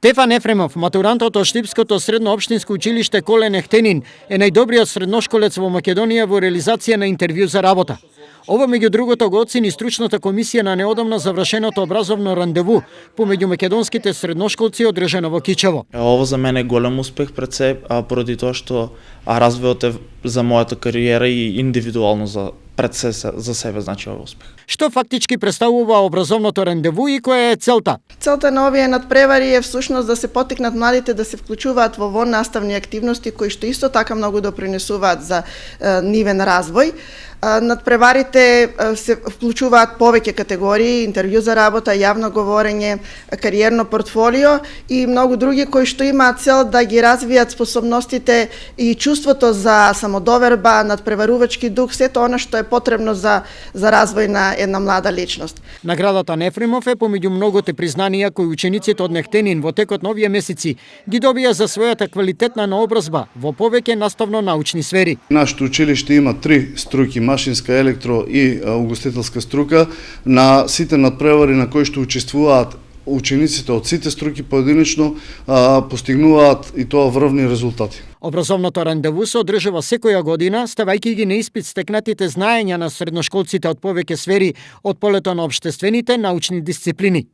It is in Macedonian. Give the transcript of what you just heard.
Стефан Ефремов, матурантот од Штипското средно општинско училиште Колен Ехтенин, е најдобриот средношколец во Македонија во реализација на интервју за работа. Ова меѓу другото го оцени стручната комисија на неодамна завршеното образовно рандеву помеѓу македонските средношколци одржано во Кичево. Ово за мене е голем успех пред се, поради тоа што развојот е за мојата кариера и индивидуално пред се за себе, значи овој успех. Што фактички представува образовното рандеву и која е целта? Целта на овие надпревари е всушност да се поттикнат младите да се вклучуваат во наставни активности кои што исто така многу допринесуваат за нивен развој. Надпреварите се вклучуваат повеќе категории: интервју за работа, јавно говорење, кариерно портфолио и многу други кои што имаат цел да ги развијат способностите и чувството за самодоверба, надпреварувачки дух, сето она што е потребно за развој на една млада личност. Наградата на Ефремов е помеѓу многоте признанија кои учениците од Нехтенин во текот на овие месеци ги добија за својата квалитетна наобразба во повеќе наставно-научни сфери. Нашето училиште има 3 струки: машинска, електро и угостителска струка. На сите надпревари на кои што учествуваат учениците од сите струки поединечно постигнуваат и тоа врвни резултати. Образовното рандеву се одржува секоја година, ставајќи ги на испит стекнатите знаења на средношколците од повеќе сфери од полето на општествените научни дисциплини.